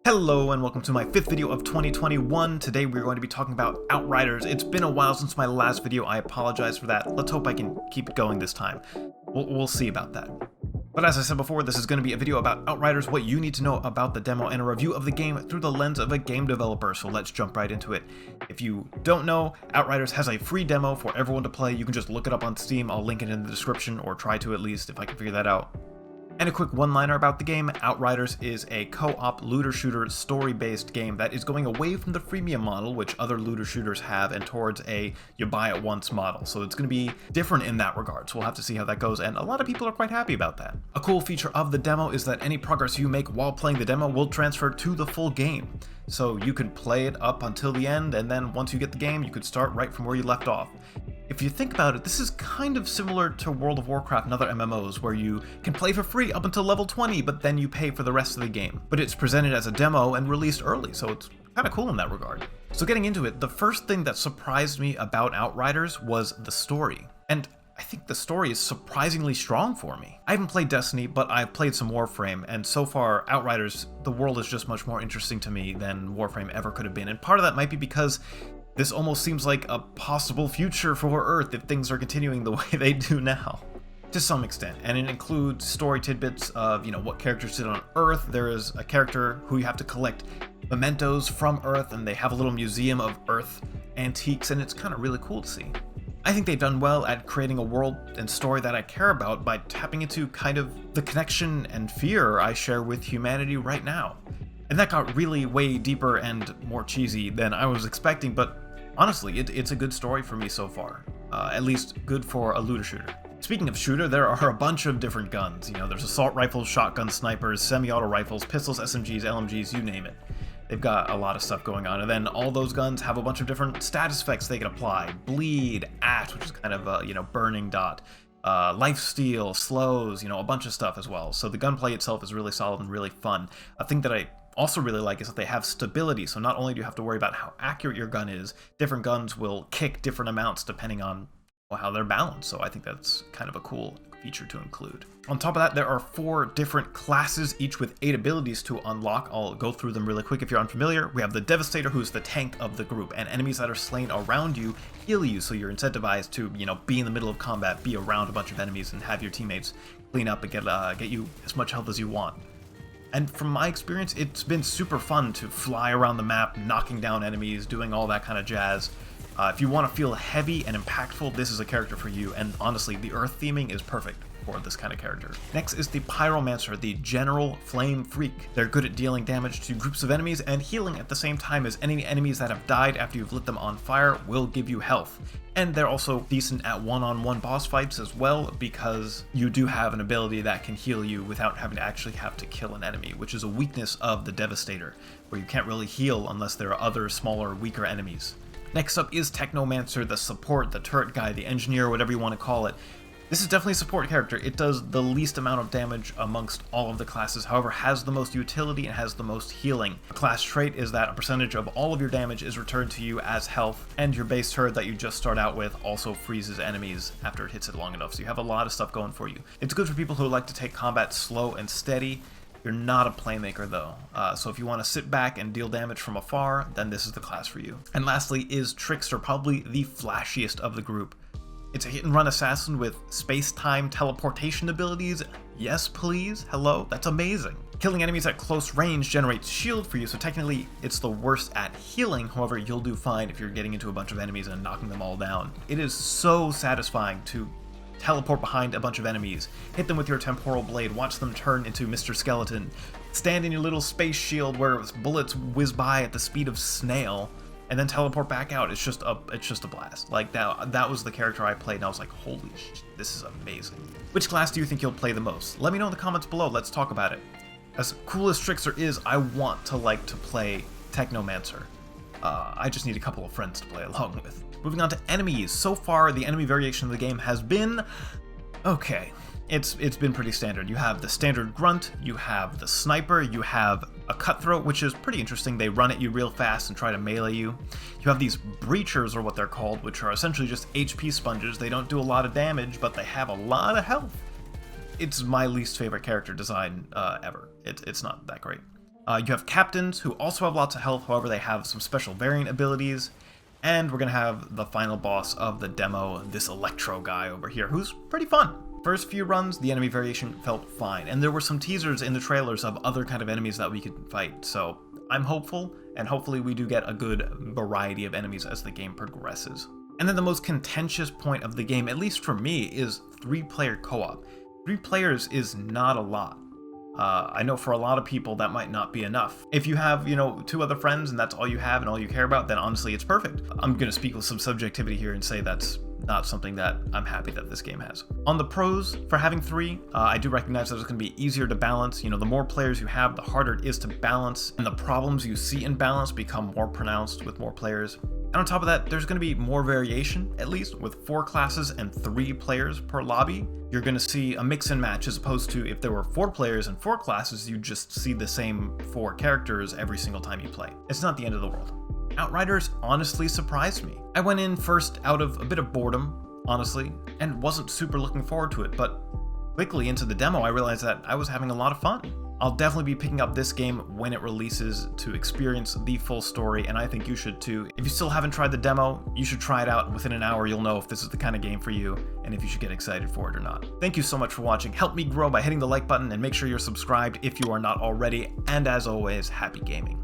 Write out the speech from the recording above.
Hello and welcome to my 5th video of 2021. Today we're going to be talking about Outriders. It's been a while since my last video, I apologize for that. Let's hope I can keep it going this time. We'll see about that. But as I said before, this is going to be a video about Outriders, what you need to know about the demo, and a review of the game through the lens of a game developer, so let's jump right into it. If you don't know, Outriders has a free demo for everyone to play. You can just look it up on Steam, I'll link it in the description, or try to at least, if I can figure that out. And a quick one-liner about the game, Outriders is a co-op looter-shooter story-based game that is going away from the freemium model, which other looter shooters have, and towards a you-buy-it-once model. So it's going to be different in that regard, so we'll have to see how that goes, and a lot of people are quite happy about that. A cool feature of the demo is that any progress you make while playing the demo will transfer to the full game. So you can play it up until the end, and then once you get the game, you could start right from where you left off. If you think about it, this is kind of similar to World of Warcraft and other MMOs, where you can play for free up until level 20, but then you pay for the rest of the game. But it's presented as a demo and released early, so it's kind of cool in that regard. So getting into it, the first thing that surprised me about Outriders was the story. And I think the story is surprisingly strong for me. I haven't played Destiny, but I've played some Warframe, and so far, Outriders, the world is just much more interesting to me than Warframe ever could have been. And part of that might be because this almost seems like a possible future for Earth if things are continuing the way they do now. To some extent, and it includes story tidbits of, what characters did on Earth. There is a character who you have to collect mementos from Earth, and they have a little museum of Earth antiques, and it's kind of really cool to see. I think they've done well at creating a world and story that I care about by tapping into kind of the connection and fear I share with humanity right now. And that got really way deeper and more cheesy than I was expecting, but honestly, it's a good story for me so far. At least good for a looter shooter. Speaking of shooter, there are a bunch of different guns. There's assault rifles, shotguns, snipers, semi-auto rifles, pistols, SMGs, LMGs, you name it. They've got a lot of stuff going on, and then all those guns have a bunch of different status effects they can apply. Bleed, AT, which is kind of a, burning dot, lifesteal, slows, a bunch of stuff as well. So the gunplay itself is really solid and really fun. A thing that I also really like is that they have stability, so not only do you have to worry about how accurate your gun is, different guns will kick different amounts depending on how they're balanced, so I think that's kind of a cool feature to include. On top of that, there are 4 different classes, each with 8 abilities to unlock. I'll go through them really quick if you're unfamiliar. We have the Devastator, who's the tank of the group, and enemies that are slain around you heal you, so you're incentivized to, be in the middle of combat, be around a bunch of enemies, and have your teammates clean up and get you as much health as you want. And from my experience, it's been super fun to fly around the map, knocking down enemies, doing all that kind of jazz. If you want to feel heavy and impactful, this is a character for you, and honestly, the Earth theming is perfect for this kind of character. Next is the Pyromancer, the General Flame Freak. They're good at dealing damage to groups of enemies and healing at the same time, as any enemies that have died after you've lit them on fire will give you health. And they're also decent at one-on-one boss fights as well, because you do have an ability that can heal you without having to actually have to kill an enemy, which is a weakness of the Devastator, where you can't really heal unless there are other smaller, weaker enemies. Next up is Technomancer, the support, the turret guy, the engineer, whatever you want to call it. This is definitely a support character. It does the least amount of damage amongst all of the classes, however has the most utility and has the most healing. A class trait is that a percentage of all of your damage is returned to you as health, and your base turret that you just start out with also freezes enemies after it hits it long enough, so you have a lot of stuff going for you. It's good for people who like to take combat slow and steady. You're not a playmaker though, so if you want to sit back and deal damage from afar, then this is the class for you. And lastly is Trickster, probably the flashiest of the group. It's a hit-and-run assassin with space-time teleportation abilities. Yes, please. Hello? That's amazing. Killing enemies at close range generates shield for you, so technically it's the worst at healing. However, you'll do fine if you're getting into a bunch of enemies and knocking them all down. It is so satisfying to teleport behind a bunch of enemies, hit them with your temporal blade, watch them turn into Mr. Skeleton, stand in your little space shield where bullets whiz by at the speed of snail, and then teleport back out. It's just a blast. Like that was the character I played, and I was like, holy shit, this is amazing. Which class do you think you'll play the most? Let me know in the comments below, let's talk about it. As cool as Trickster is, I want to play Technomancer. I just need a couple of friends to play along with. Moving on to enemies. So far, the enemy variation of the game has been okay. It's been pretty standard. You have the standard grunt, you have the sniper, you have a cutthroat, which is pretty interesting. They run at you real fast and try to melee you. You have these breachers, or what they're called, which are essentially just HP sponges. They don't do a lot of damage, but they have a lot of health. It's my least favorite character design ever. It's not that great. You have captains who also have lots of health, however they have some special variant abilities. And we're going to have the final boss of the demo, this Electro guy over here, who's pretty fun. First few runs, the enemy variation felt fine, and there were some teasers in the trailers of other kind of enemies that we could fight, so I'm hopeful, and hopefully we do get a good variety of enemies as the game progresses. And then the most contentious point of the game, at least for me, is 3-player co-op. 3 players is not a lot. I know for a lot of people that might not be enough. If you have, 2 other friends and that's all you have and all you care about, then honestly it's perfect. I'm going to speak with some subjectivity here and say that's not something that I'm happy that this game has. On the pros for having 3, I do recognize that it's going to be easier to balance. The more players you have, the harder it is to balance, and the problems you see in balance become more pronounced with more players. And on top of that, there's going to be more variation, at least with 4 classes and 3 players per lobby. You're going to see a mix and match, as opposed to if there were 4 players and 4 classes, you just see the same 4 characters every single time you play. It's not the end of the world. Outriders honestly surprised me. I went in first out of a bit of boredom, honestly, and wasn't super looking forward to it, but quickly into the demo I realized that I was having a lot of fun. I'll definitely be picking up this game when it releases to experience the full story, and I think you should too. If you still haven't tried the demo, you should try it out. Within an hour you'll know if this is the kind of game for you and if you should get excited for it or not. Thank you so much for watching. Help me grow by hitting the like button and make sure you're subscribed if you are not already, and as always, happy gaming.